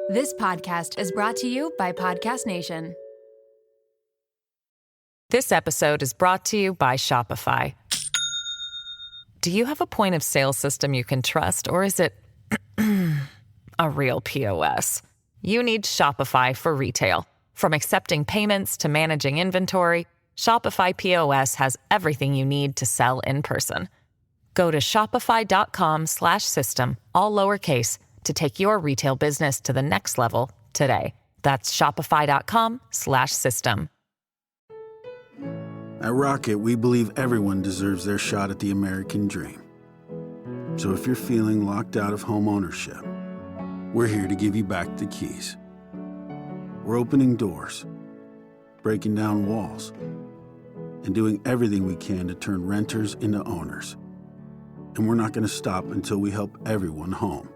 This podcast is brought to you by Podcast Nation. This episode is brought to you by Shopify. Do you have a point of sale system you can trust, or is it a real POS? You need Shopify for retail. From accepting payments to managing inventory, Shopify POS has everything you need to sell in person. Go to shopify.com/system, all lowercase, to take your retail business to the next level today. That's shopify.com/system. At Rocket, we believe everyone deserves their shot at the American dream. So if you're feeling locked out of home ownership, we're here to give you back the keys. We're opening doors, breaking down walls, and doing everything we can to turn renters into owners. And we're not going to stop until we help everyone home.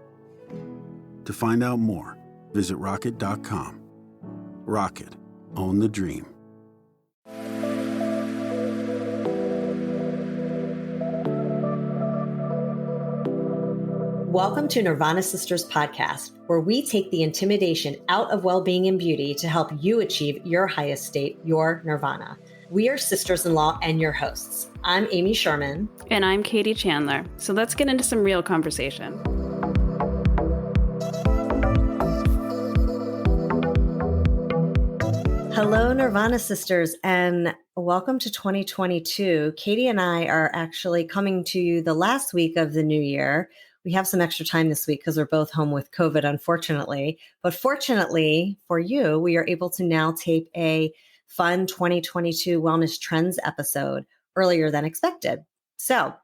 To find out more, visit rocket.com. Rocket, own the dream. Welcome to Nirvana Sisters podcast, where we take the intimidation out of well-being and beauty to help you achieve your highest state, your nirvana. We are sisters-in-law and your hosts. I'm Amy Sherman. And I'm Katie Chandler. So let's get into some real conversation. Hello, Nirvana Sisters, and welcome to 2022. Katie and I are actually coming to you the last week of the new year. We have some extra time this week because we're both home with COVID, unfortunately. But fortunately for you, we are able to now tape a fun 2022 Wellness Trends episode earlier than expected. So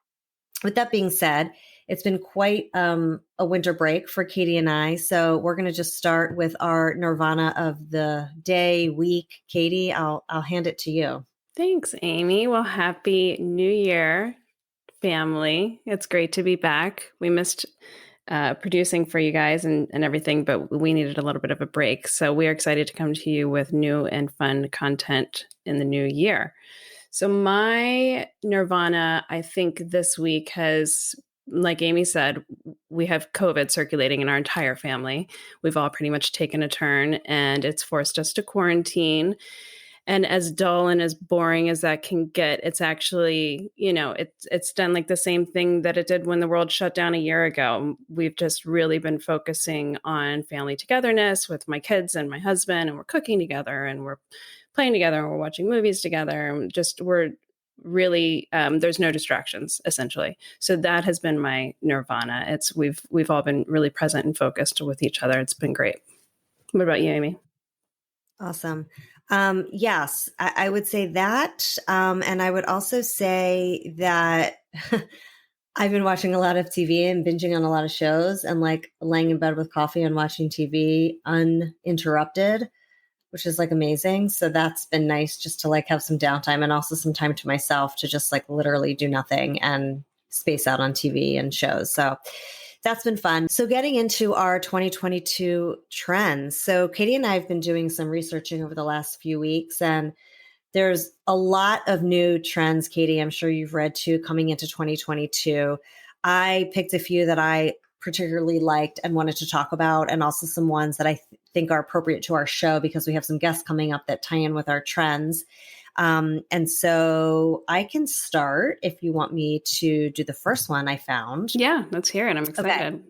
with that being said, it's been quite a winter break for Katie and I. So we're going to just start with our Nirvana of the day, week. Katie, I'll hand it to you. Thanks, Amy. Well, Happy New Year, family. It's great to be back. We missed producing for you guys and everything, but we needed a little bit of a break. So we are excited to come to you with new and fun content in the new year. So my Nirvana, I think this week has, like Amy said, we have COVID circulating in our entire family. We've all pretty much taken a turn, and it's forced us to quarantine. And as dull and as boring as that can get, it's actually, it's done like the same thing that it did when the world shut down a year ago. We've just really been focusing on family togetherness with my kids and my husband, and we're cooking together and we're playing together and we're watching movies together. And we're really, there's no distractions, essentially. So that has been my Nirvana. We've all been really present and focused with each other. It's been great. What about you, Amy? Awesome. Yes, I would say that. And I would also say that I've been watching a lot of TV and binging on a lot of shows and like laying in bed with coffee and watching TV uninterrupted, which is like amazing. So that's been nice just to like have some downtime and also some time to myself to just like literally do nothing and space out on TV and shows. So that's been fun. So getting into our 2022 trends. So Katie and I have been doing some researching over the last few weeks, and there's a lot of new trends, Katie, I'm sure you've read too, coming into 2022. I picked a few that I particularly liked and wanted to talk about, and also some ones that I think are appropriate to our show because we have some guests coming up that tie in with our trends. And so I can start if you want me to do the first one I found. Yeah, let's hear it. I'm excited.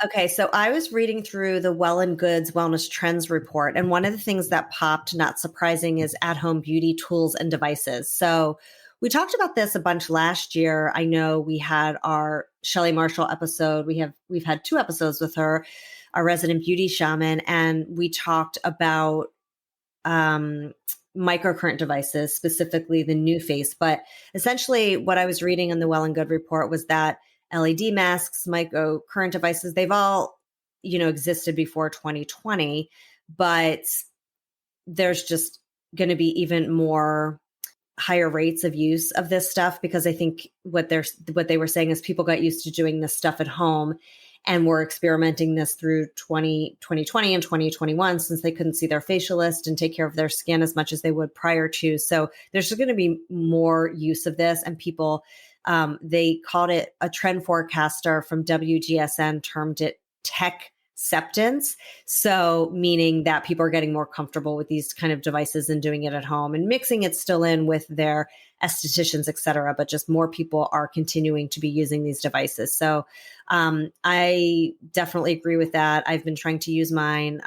Okay, so I was reading through the Well and Good's Wellness Trends report, and one of the things that popped, not surprising, is at-home beauty tools and devices. So we talked about this a bunch last year. I know we had our Shelley Marshall episode. We've had 2 episodes with her, our resident beauty shaman, and we talked about microcurrent devices, specifically the NuFace. But essentially what I was reading in the Well and Good report was that LED masks, microcurrent devices, they've all, existed before 2020, but there's just going to be even more higher rates of use of this stuff because I think what they were saying is people got used to doing this stuff at home and were experimenting this through 2020 and 2021 since they couldn't see their facialist and take care of their skin as much as they would prior to. So there's going to be more use of this, and people, they called it a trend forecaster from WGSN termed it tech acceptance. So meaning that people are getting more comfortable with these kind of devices and doing it at home and mixing it still in with their estheticians, et cetera, but just more people are continuing to be using these devices. So I definitely agree with that. I've been trying to use mine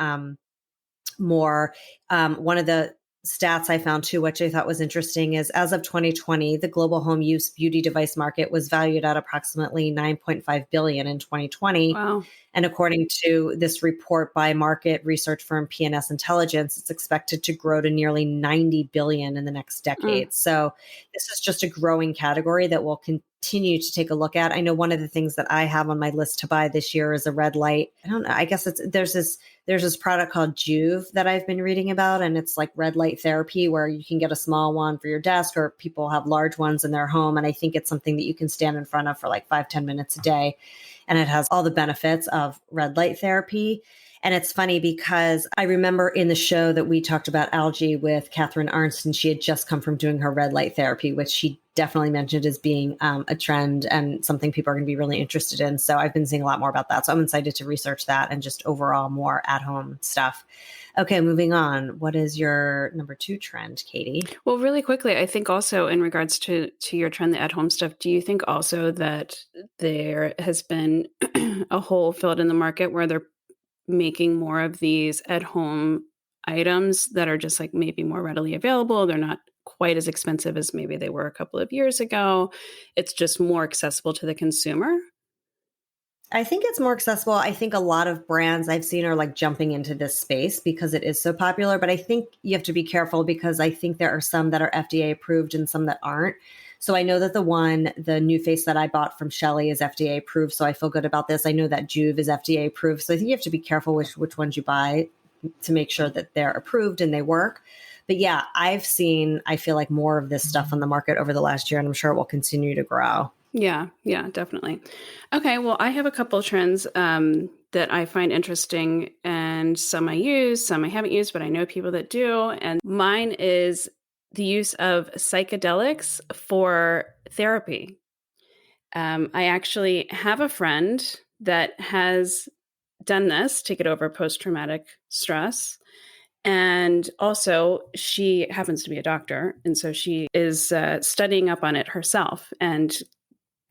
more. One of the stats I found too, which I thought was interesting, is as of 2020, the global home use beauty device market was valued at approximately 9.5 billion in 2020. Wow. And according to this report by market research firm PNS Intelligence, it's expected to grow to nearly 90 billion in the next decade. So this is just a growing category that we'll continue to take a look at. I know one of the things that I have on my list to buy this year is a red light. I don't know. I guess there's this product called Juve that I've been reading about, and it's like red light therapy where you can get a small one for your desk, or people have large ones in their home. And I think it's something that you can stand in front of for like 5-10 minutes a day. And it has all the benefits of red light therapy. And it's funny because I remember in the show that we talked about algae with Catherine Arnst, and she had just come from doing her red light therapy, which she definitely mentioned as being a trend and something people are going to be really interested in. So I've been seeing a lot more about that. So I'm excited to research that and just overall more at-home stuff. Okay, moving on. What is your number 2 trend, Katie? Well, really quickly, I think also in regards to your trend, the at-home stuff, do you think also that there has been a hole filled in the market where they're making more of these at-home items that are just like maybe more readily available? They're not quite as expensive as maybe they were a couple of years ago. It's just more accessible to the consumer. I think it's more accessible. I think a lot of brands I've seen are like jumping into this space because it is so popular. But I think you have to be careful because I think there are some that are FDA approved and some that aren't. So I know that the new face that I bought from Shelly is FDA approved. So I feel good about this. I know that Juve is FDA approved. So I think you have to be careful which ones you buy to make sure that they're approved and they work. But yeah, I feel like more of this stuff on the market over the last year, and I'm sure it will continue to grow. Yeah, definitely. Okay, well, I have a couple of trends that I find interesting, and some I use, some I haven't used, but I know people that do. And mine is the use of psychedelics for therapy. I actually have a friend that has done this to get over post-traumatic stress. And also, she happens to be a doctor. And so she is studying up on it herself and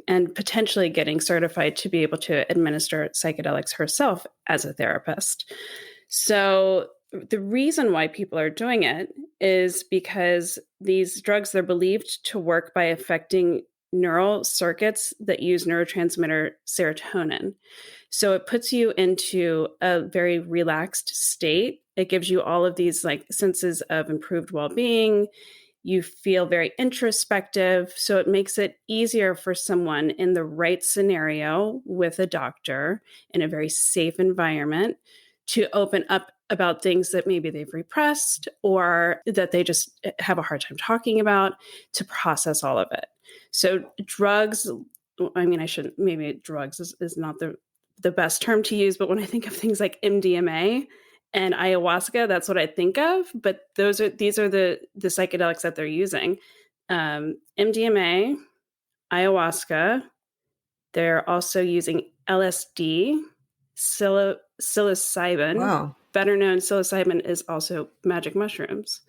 potentially getting certified to be able to administer psychedelics herself as a therapist. So the reason why people are doing it is because these drugs, they're believed to work by affecting neural circuits that use neurotransmitter serotonin. So it puts you into a very relaxed state. It gives you all of these like senses of improved well-being. You feel very introspective. So it makes it easier for someone in the right scenario with a doctor in a very safe environment to open up about things that maybe they've repressed or that they just have a hard time talking about, to process all of it. So drugs, maybe drugs is not the best term to use, but when I think of things like MDMA and ayahuasca, that's what I think of. But these are the psychedelics that they're using. MDMA, ayahuasca. They're also using LSD, psilocybin. Wow. Better known, psilocybin is also magic mushrooms.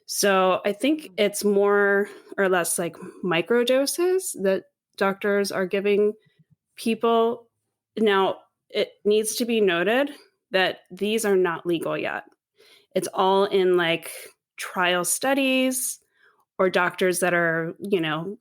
So I think it's more or less like micro doses that doctors are giving people. Now, it needs to be noted that these are not legal yet. It's all in like trial studies or doctors that are,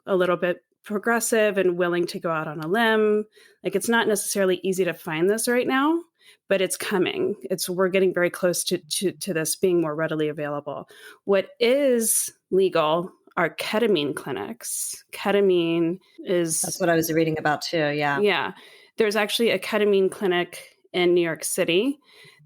a little bit progressive and willing to go out on a limb. Like, it's not necessarily easy to find this right now, but it's coming. We're getting very close to this being more readily available. What is legal are ketamine clinics. That's what I was reading about too. Yeah. Yeah. There's actually a ketamine clinic in New York City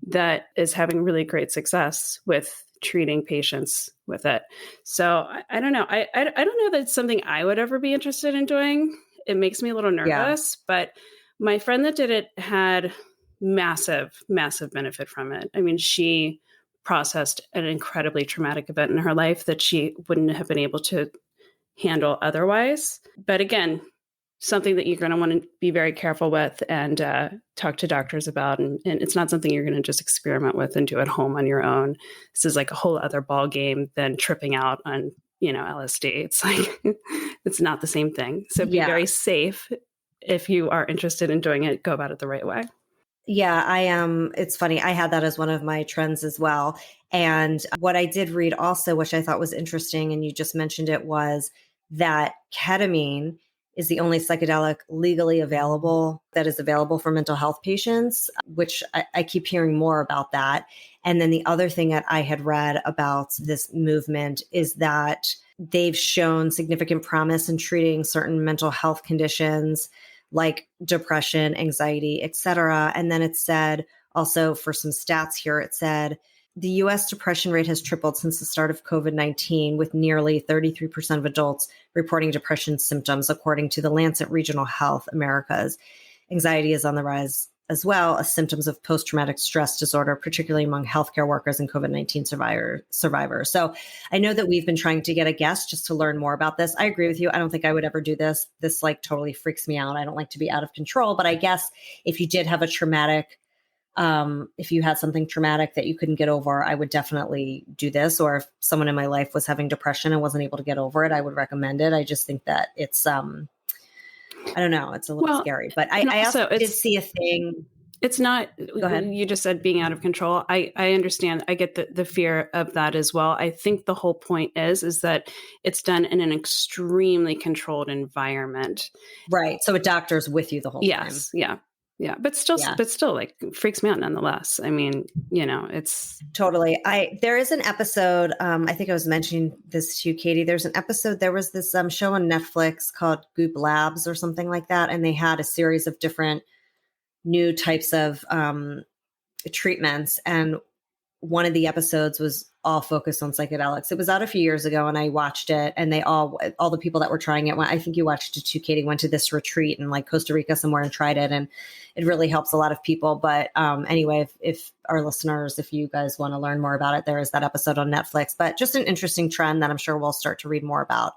that is having really great success with treating patients with it. So I don't know. I don't know that it's something I would ever be interested in doing. It makes me a little nervous, but my friend that did it had massive, massive benefit from it. I mean, she processed an incredibly traumatic event in her life that she wouldn't have been able to handle otherwise. But again, something that you're going to want to be very careful with and talk to doctors about. And it's not something you're going to just experiment with and do at home on your own. This is like a whole other ball game than tripping out on, LSD. It's like, it's not the same thing. So be very safe. If you are interested in doing it, go about it the right way. Yeah, I am. It's funny. I had that as one of my trends as well. And what I did read also, which I thought was interesting, and you just mentioned it, was that ketamine is the only psychedelic legally available that is available for mental health patients, which I keep hearing more about that. And then the other thing that I had read about this movement is that they've shown significant promise in treating certain mental health conditions like depression, anxiety, et cetera. And then it said also, for some stats here, it said the US depression rate has tripled since the start of COVID-19, with nearly 33% of adults reporting depression symptoms, according to the Lancet Regional Health Americas. Anxiety is on the rise as well as symptoms of post-traumatic stress disorder, particularly among healthcare workers and COVID-19 survivors. So I know that we've been trying to get a guest just to learn more about this. I agree with you. I don't think I would ever do this. This like totally freaks me out. I don't like to be out of control, but I guess if you did have a traumatic, if you had something traumatic that you couldn't get over, I would definitely do this. Or if someone in my life was having depression and wasn't able to get over it, I would recommend it. I just think that it's, I don't know. It's a little scary, but I also did see a thing. It's not, Go ahead. You just said being out of control. I understand. I get the fear of that as well. I think the whole point is that it's done in an extremely controlled environment. Right. So a doctor's with you the whole time. Yes. Yeah. Yeah. But still like freaks me out nonetheless. I mean, it's totally. There is an episode. I think I was mentioning this to you, Katie. There was this show on Netflix called Goop Labs or something like that. And they had a series of different new types of treatments. And one of the episodes was all focused on psychedelics. It was out a few years ago and I watched it, and they all the people that were trying it, I think you watched it too, Katie, went to this retreat in like Costa Rica somewhere and tried it. And it really helps a lot of people. But anyway, if our listeners, if you guys want to learn more about it, there is that episode on Netflix, but just an interesting trend that I'm sure we'll start to read more about.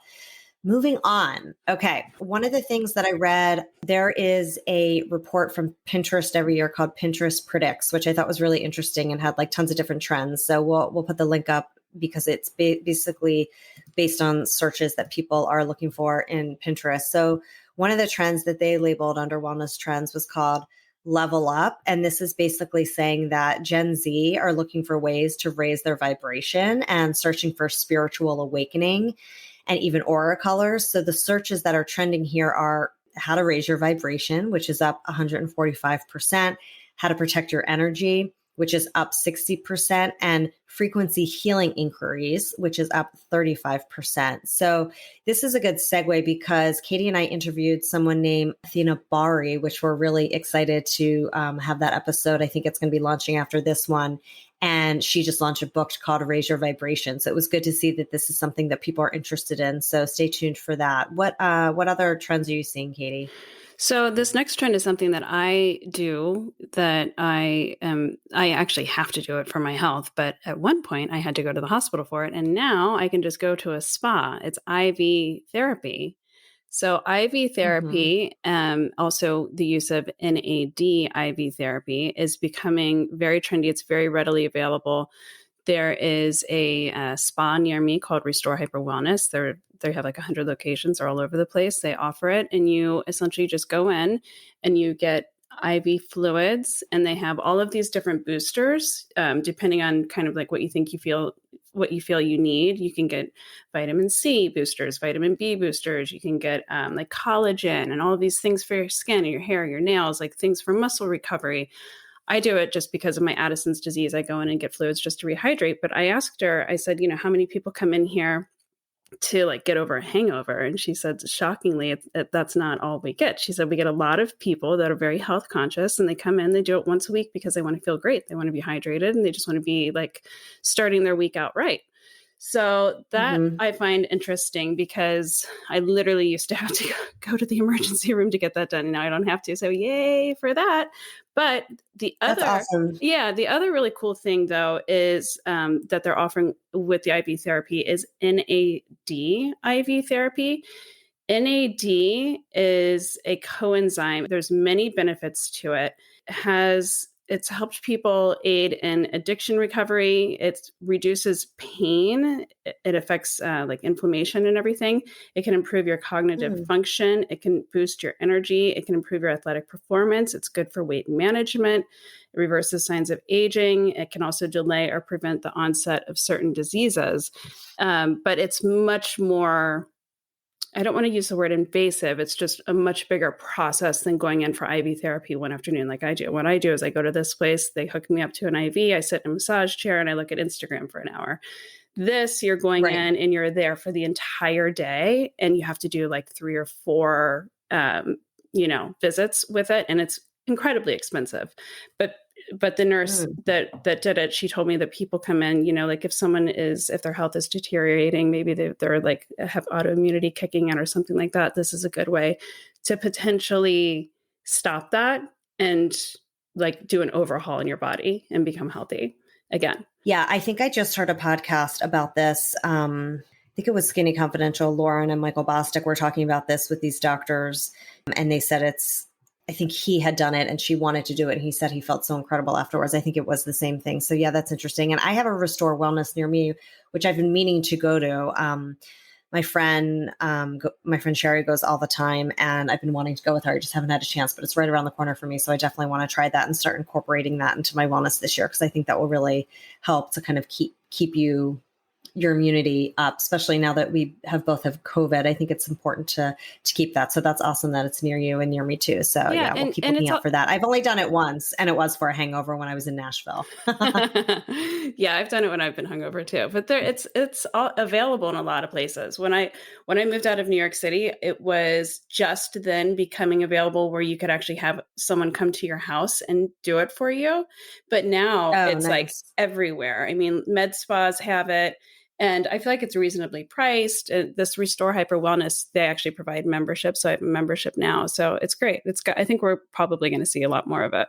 Moving on. Okay. One of the things that I read, there is a report from Pinterest every year called Pinterest Predicts, which I thought was really interesting and had like tons of different trends. So we'll put the link up because it's basically based on searches that people are looking for in Pinterest. So one of the trends that they labeled under wellness trends was called level up. And this is basically saying that Gen Z are looking for ways to raise their vibration and searching for spiritual awakening and even aura colors. So the searches that are trending here are how to raise your vibration, which is up 145%, how to protect your energy, which is up 60%, and frequency healing inquiries, which is up 35%. So this is a good segue because Katie and I interviewed someone named Athena Bari, which we're really excited to have that episode. I think it's going to be launching after this one. And she just launched a book called Raise Your Vibration. So it was good to see that this is something that people are interested in. So stay tuned for that. What other trends are you seeing, Katie? So this next trend is something that I do that I actually have to do it for my health. But at one point I had to go to the hospital for it. And now I can just go to a spa. It's IV therapy. So IV therapy, also the use of NAD IV therapy is becoming very trendy. It's very readily available. There is a spa near me called Restore Hyper Wellness. They have like 100 locations. They're all over the place. They offer it. And you essentially just go in and you get IV fluids, and they have all of these different boosters, depending on kind of like what you feel you need. You can get vitamin C boosters, vitamin B boosters. You can get like collagen and all of these things for your skin and your hair, your nails, like things for muscle recovery. I do it just because of my Addison's disease. I go in and get fluids just to rehydrate. But I asked her, I said, how many people come in here to like get over a hangover? And she said, shockingly, that's not all we get. She said, we get a lot of people that are very health conscious, and they come in, they do it once a week because they want to feel great. They want to be hydrated, and they just want to be like starting their week out right. So that I find interesting because I literally used to have to go to the emergency room to get that done. And now I don't have to. So yay for that. But the other really cool thing though is that they're offering with the IV therapy is NAD IV therapy. NAD is a coenzyme. There's many benefits to it. It's helped people aid in addiction recovery. It reduces pain. It affects like inflammation and everything. It can improve your cognitive function. It can boost your energy. It can improve your athletic performance. It's good for weight management. It reverses signs of aging. It can also delay or prevent the onset of certain diseases. But it's much more, I don't want to use the word invasive. It's just a much bigger process than going in for IV therapy one afternoon like I do. What I do is I go to this place, they hook me up to an IV, I sit in a massage chair, and I look at Instagram for an hour. This, you're going in and you're there for the entire day, and you have to do like 3 or 4, visits with it, and it's incredibly expensive. But the nurse that did it, she told me that people come in, like if their health is deteriorating, maybe they're like have autoimmunity kicking in or something like that. This is a good way to potentially stop that and like do an overhaul in your body and become healthy again. Yeah, I think I just heard a podcast about this. I think it was Skinny Confidential. Lauren and Michael Bostic were talking about this with these doctors, and they said I think he had done it and she wanted to do it. And he said he felt so incredible afterwards. I think it was the same thing. So yeah, that's interesting. And I have a Restore Wellness near me, which I've been meaning to go to. My friend Sherry goes all the time, and I've been wanting to go with her. I just haven't had a chance, but it's right around the corner for me. So I definitely want to try that and start incorporating that into my wellness this year, because I think that will really help to kind of keep your immunity up, especially now that we both have COVID. I think it's important to keep that. So that's awesome that it's near you and near me too. So yeah, we'll keep looking out for that. I've only done it once, and it was for a hangover when I was in Nashville. Yeah, I've done it when I've been hungover too. But it's all available in a lot of places. When I moved out of New York City, it was just then becoming available where you could actually have someone come to your house and do it for you. But now it's like everywhere. I mean, med spas have it. And I feel like it's reasonably priced. This Restore Hyper Wellness, they actually provide membership. So I have a membership now. So it's great. I think we're probably going to see a lot more of it.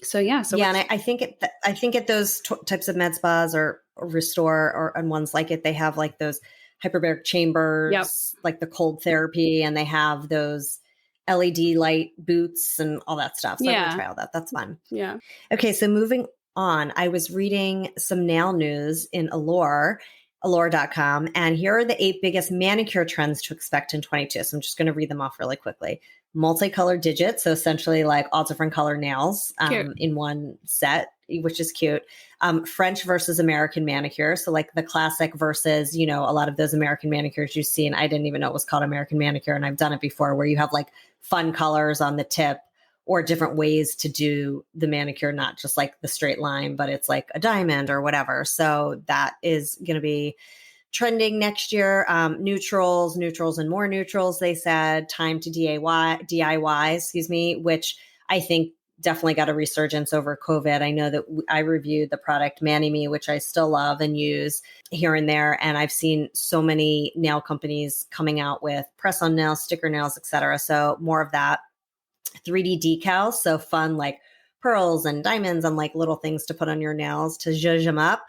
So yeah. And I think at those types of med spas or Restore and ones like it, they have like those hyperbaric chambers, like the cold therapy, and they have those LED light boots and all that stuff. So I'm going to try all that. That's fun. Yeah. Okay. So moving on, I was reading some nail news in allure.com, and here are the 8 biggest manicure trends to expect in 22. So I'm just going to read them off really quickly. Multicolored digits, so essentially like all different color nails in one set, which is cute. French versus American manicure, so like the classic versus, a lot of those American manicures you see, and I didn't even know it was called American manicure, and I've done it before, where you have like fun colors on the tip, or different ways to do the manicure, not just like the straight line, but it's like a diamond or whatever. So that is going to be trending next year. Neutrals and more neutrals, they said. Time to DIY, which I think definitely got a resurgence over COVID. I know that I reviewed the product Mani-Me, which I still love and use here and there. And I've seen so many nail companies coming out with press-on nails, sticker nails, etc. So more of that. 3D decals, so fun like pearls and diamonds and like little things to put on your nails to zhuzh them up.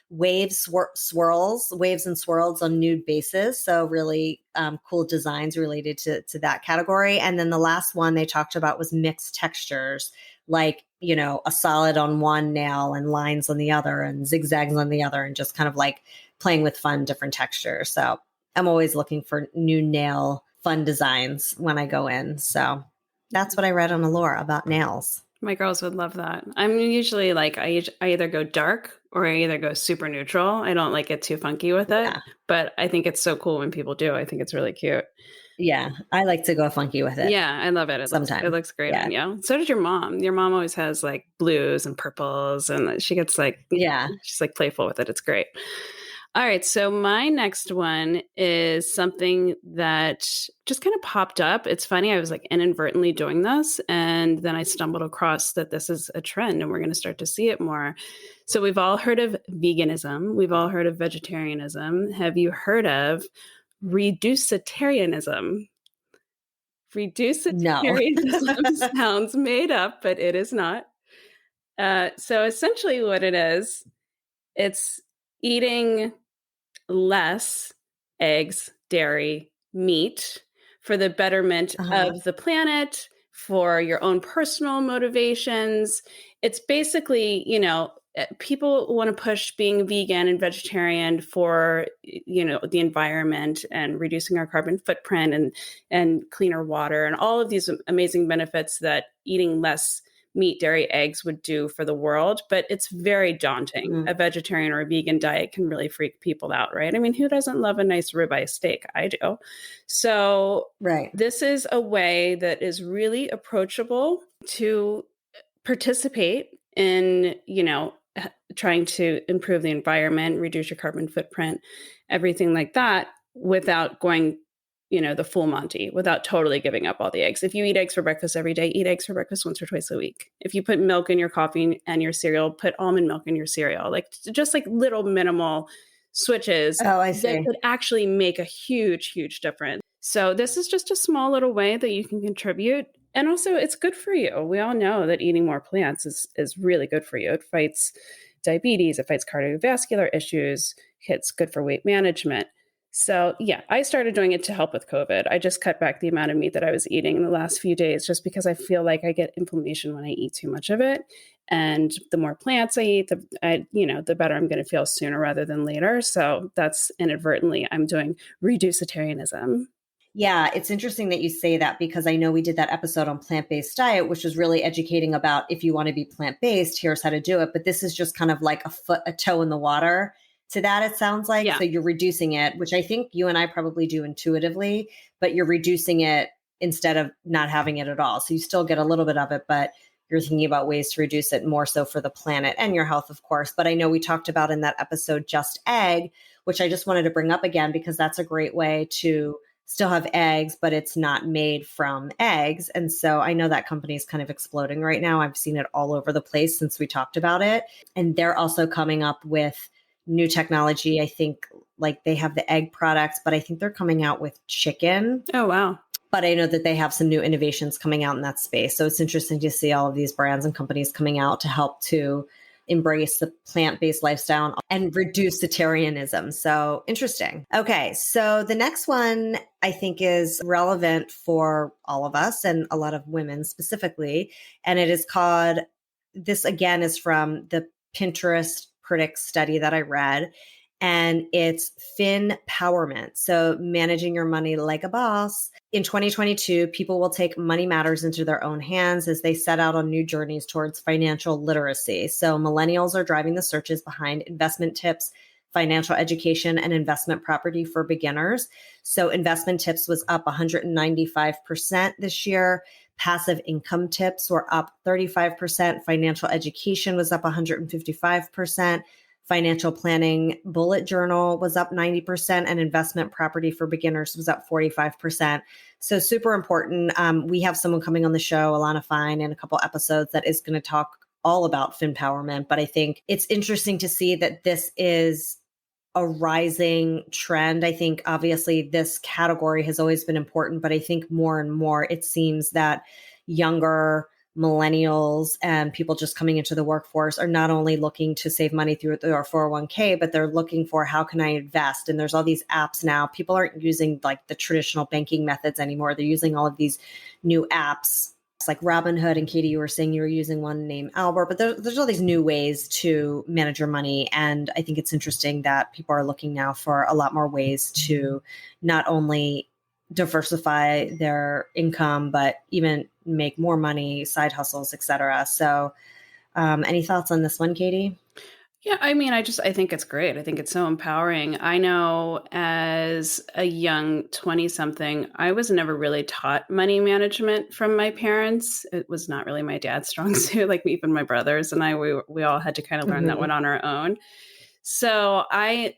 Waves and swirls on nude bases, so really cool designs related to that category. And then the last one they talked about was mixed textures, like a solid on one nail and lines on the other and zigzags on the other, and just kind of like playing with fun different textures. So I'm always looking for new nail fun designs when I go in. So that's what I read on Allure about nails. My girls would love that. I'm usually like, I either go dark or I either go super neutral. I don't like get too funky with it, but I think it's so cool when people do. I think it's really cute. Yeah, I like to go funky with it. Yeah, I love it. Sometimes it looks great on you. So does your mom. Your mom always has like blues and purples, and she gets like, she's like playful with it. It's great. All right. So my next one is something that just kind of popped up. It's funny. I was like inadvertently doing this, and then I stumbled across that this is a trend and we're going to start to see it more. So we've all heard of veganism. We've all heard of vegetarianism. Have you heard of reducitarianism? Reducitarianism sounds made up, but it is not. So essentially what it is, it's eating less eggs, dairy, meat for the betterment of the planet, for your own personal motivations. It's basically, people want to push being vegan and vegetarian for, the environment and reducing our carbon footprint and cleaner water and all of these amazing benefits that eating less meat, dairy, eggs would do for the world. But it's very daunting. A vegetarian or a vegan diet can really freak people out, right? I mean, who doesn't love a nice ribeye steak? I do. So this is a way that is really approachable to participate in, trying to improve the environment, reduce your carbon footprint, everything like that, without going the full Monty, without totally giving up all the eggs. If you eat eggs for breakfast every day, eat eggs for breakfast once or twice a week. If you put milk in your coffee and your cereal, put almond milk in your cereal. Just little minimal switches that could actually make a huge, huge difference. So this is just a small little way that you can contribute. And also it's good for you. We all know that eating more plants is really good for you. It fights diabetes, it fights cardiovascular issues, it's good for weight management. So yeah, I started doing it to help with COVID. I just cut back the amount of meat that I was eating in the last few days, just because I feel like I get inflammation when I eat too much of it. And the more plants I eat, the better I'm going to feel sooner rather than later. So that's inadvertently, I'm doing reducitarianism. Yeah, it's interesting that you say that, because I know we did that episode on plant-based diet, which was really educating about if you want to be plant-based, here's how to do it. But this is just kind of like a toe in the water to that, it sounds like. Yeah. So you're reducing it, which I think you and I probably do intuitively, but you're reducing it instead of not having it at all. So you still get a little bit of it, but you're thinking about ways to reduce it more so for the planet and your health, of course. But I know we talked about in that episode, Just Egg, which I just wanted to bring up again, because that's a great way to still have eggs, but it's not made from eggs. And so I know that company is kind of exploding right now. I've seen it all over the place since we talked about it. And they're also coming up with new technology. I think they have the egg products, but I think they're coming out with chicken. Oh, wow. But I know that they have some new innovations coming out in that space. So it's interesting to see all of these brands and companies coming out to help to embrace the plant-based lifestyle and reduce vegetarianism. So interesting. Okay. So the next one I think is relevant for all of us and a lot of women specifically. And it is called, this again is from the Pinterest Critics study that I read, and it's Finpowerment. So managing your money like a boss. In 2022, people will take money matters into their own hands as they set out on new journeys towards financial literacy. So millennials are driving the searches behind investment tips, financial education, and investment property for beginners. So investment tips was up 195% this year. Passive income tips were up 35%. Financial education was up 155%. Financial planning bullet journal was up 90%, and investment property for beginners was up 45%. So super important. We have someone coming on the show, Alana Fine, in a couple episodes that is going to talk all about Finpowerment. But I think it's interesting to see that this is a rising trend. I think obviously this category has always been important, but I think more and more it seems that younger millennials and people just coming into the workforce are not only looking to save money through their 401k, but they're looking for how can I invest? And there's all these apps now. People aren't using the traditional banking methods anymore. They're using all of these new apps. It's like Robinhood, and Katie, you were saying you were using one named Albert, but there's all these new ways to manage your money. And I think it's interesting that people are looking now for a lot more ways to not only diversify their income, but even make more money, side hustles, etc. So any thoughts on this one, Katie? Yeah, I mean, I think it's great. I think it's so empowering. I know as a young 20-something, I was never really taught money management from my parents. It was not really my dad's strong suit, like even my brothers and I, we all had to kind of learn that one on our own. So I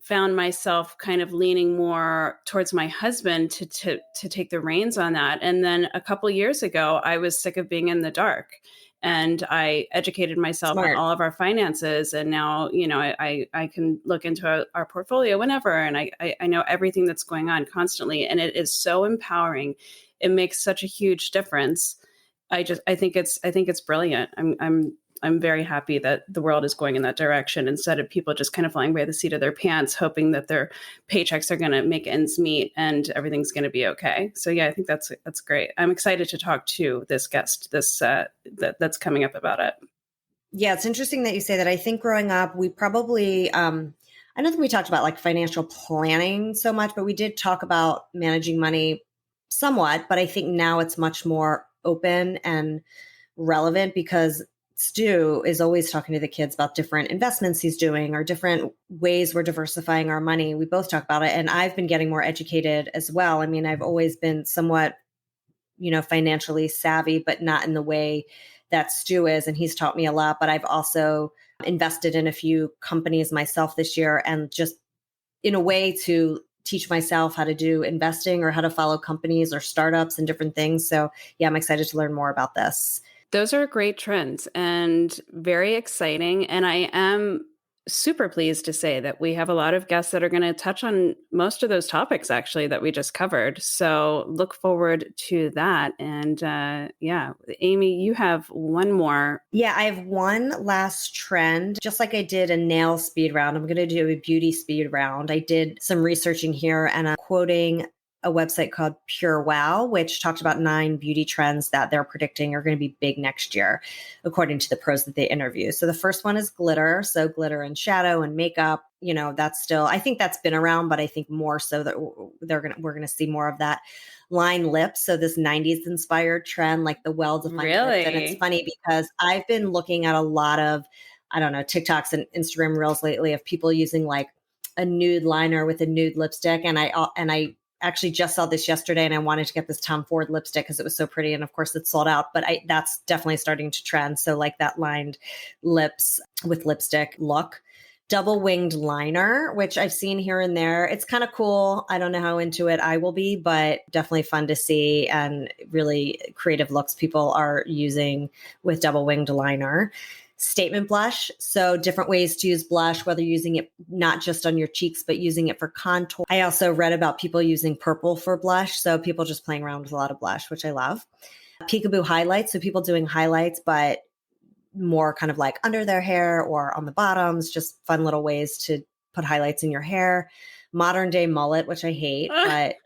found myself kind of leaning more towards my husband to take the reins on that. And then a couple years ago, I was sick of being in the dark. And I educated myself on all of our finances. And now, I can look into our portfolio whenever. And I know everything that's going on constantly. And it is so empowering. It makes such a huge difference. I think it's brilliant. I'm I'm very happy that the world is going in that direction instead of people just kind of flying by the seat of their pants, hoping that their paychecks are going to make ends meet and everything's going to be okay. So yeah, I think that's great. I'm excited to talk to this guest that's coming up about it. Yeah, it's interesting that you say that. I think growing up, we probably, I don't think we talked about like financial planning so much, but we did talk about managing money somewhat. But I think now it's much more open and relevant because Stu is always talking to the kids about different investments he's doing or different ways we're diversifying our money. We both talk about it. And I've been getting more educated as well. I mean, I've always been somewhat, financially savvy, but not in the way that Stu is. And he's taught me a lot, but I've also invested in a few companies myself this year and just in a way to teach myself how to do investing or how to follow companies or startups and different things. So yeah, I'm excited to learn more about this. Those are great trends and very exciting. And I am super pleased to say that we have a lot of guests that are going to touch on most of those topics actually that we just covered. So look forward to that. And yeah, Amy, you have one more. Yeah, I have one last trend. Just like I did a nail speed round, I'm going to do a beauty speed round. I did some researching here and I'm quoting a website called Pure Wow, which talked about 9 beauty trends that they're predicting are going to be big next year, according to the pros that they interview. So the first one is glitter. So glitter and shadow and makeup, that's still, I think that's been around, but I think more so that we're going to see more of that. Line lips. So this 90s inspired trend, like the well-defined lips. And it's funny because I've been looking at a lot of, I don't know, TikToks and Instagram reels lately of people using like a nude liner with a nude lipstick. And I actually just saw this yesterday and I wanted to get this Tom Ford lipstick because it was so pretty. And of course it's sold out, but that's definitely starting to trend. So like that lined lips with lipstick look. Double winged liner, which I've seen here and there. It's kind of cool. I don't know how into it I will be, but definitely fun to see and really creative looks people are using with double winged liner. Statement blush. So different ways to use blush, whether using it not just on your cheeks, but using it for contour. I also read about people using purple for blush. So people just playing around with a lot of blush, which I love. Peekaboo highlights. So people doing highlights, but more kind of like under their hair or on the bottoms, just fun little ways to put highlights in your hair. Modern day mullet, which I hate, but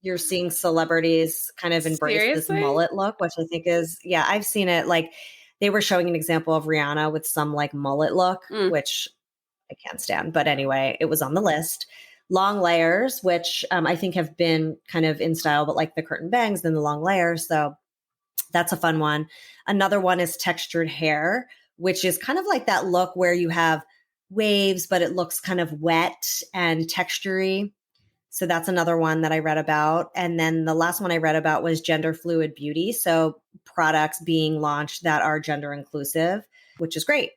you're seeing celebrities kind of embrace this mullet look, which I think is, yeah, I've seen it. Like they were showing an example of Rihanna with some like mullet look, which I can't stand. But anyway, it was on the list. Long layers, which I think have been kind of in style, but like the curtain bangs, then the long layers. So that's a fun one. Another one is textured hair, which is kind of like that look where you have waves, but it looks kind of wet and textury. So that's another one that I read about. And then the last one I read about was gender fluid beauty. So products being launched that are gender inclusive, which is great.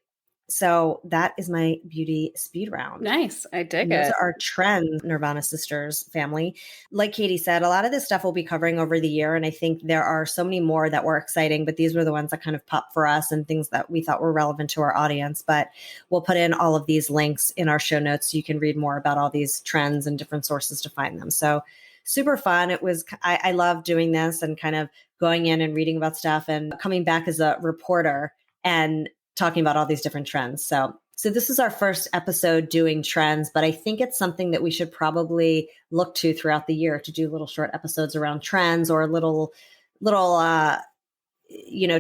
So that is my beauty speed round. Nice. I dig it. Those are our trends, Nirvana Sisters family. Like Katie said, a lot of this stuff we'll be covering over the year. And I think there are so many more that were exciting, but these were the ones that kind of popped for us and things that we thought were relevant to our audience. But we'll put in all of these links in our show notes so you can read more about all these trends and different sources to find them. So super fun. It was, I love doing this and kind of going in and reading about stuff and coming back as a reporter and talking about all these different trends. So this is our first episode doing trends, but I think it's something that we should probably look to throughout the year to do little short episodes around trends or little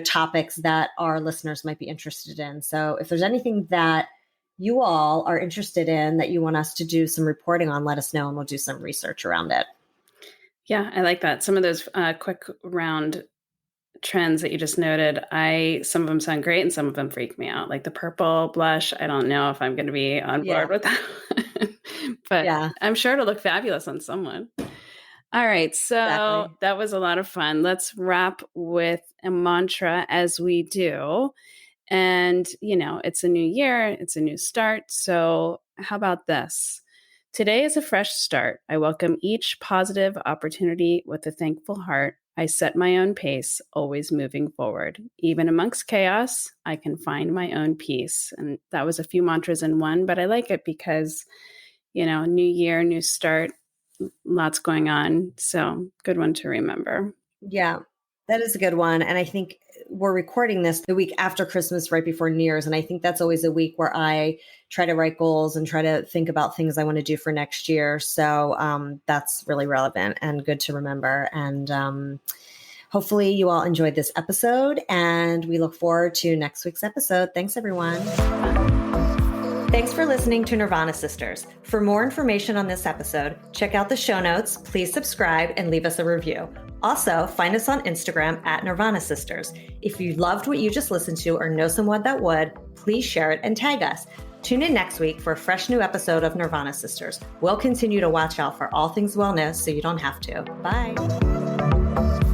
topics that our listeners might be interested in. So if there's anything that you all are interested in that you want us to do some reporting on, let us know and we'll do some research around it. Yeah, I like that. Some of those quick round trends that you just noted, some of them sound great and some of them freak me out. Like the purple blush, I don't know if I'm going to be on board with that. But yeah. I'm sure it'll look fabulous on someone. All right. So That was a lot of fun. Let's wrap with a mantra as we do. And, it's a new year, it's a new start. So how about this? Today is a fresh start. I welcome each positive opportunity with a thankful heart. I set my own pace, always moving forward. Even amongst chaos, I can find my own peace. And that was a few mantras in one, but I like it because, new year, new start, lots going on. So good one to remember. Yeah, that is a good one. And I think we're recording this the week after Christmas, right before New Year's. And I think that's always a week where I try to write goals and try to think about things I want to do for next year. So that's really relevant and good to remember. And hopefully you all enjoyed this episode, and we look forward to next week's episode. Thanks, everyone. Thanks for listening to Nirvana Sisters. For more information on this episode, check out the show notes, please subscribe, and leave us a review. Also, find us on Instagram at Nirvana Sisters. If you loved what you just listened to or know someone that would, please share it and tag us. Tune in next week for a fresh new episode of Nirvana Sisters. We'll continue to watch out for all things wellness so you don't have to. Bye.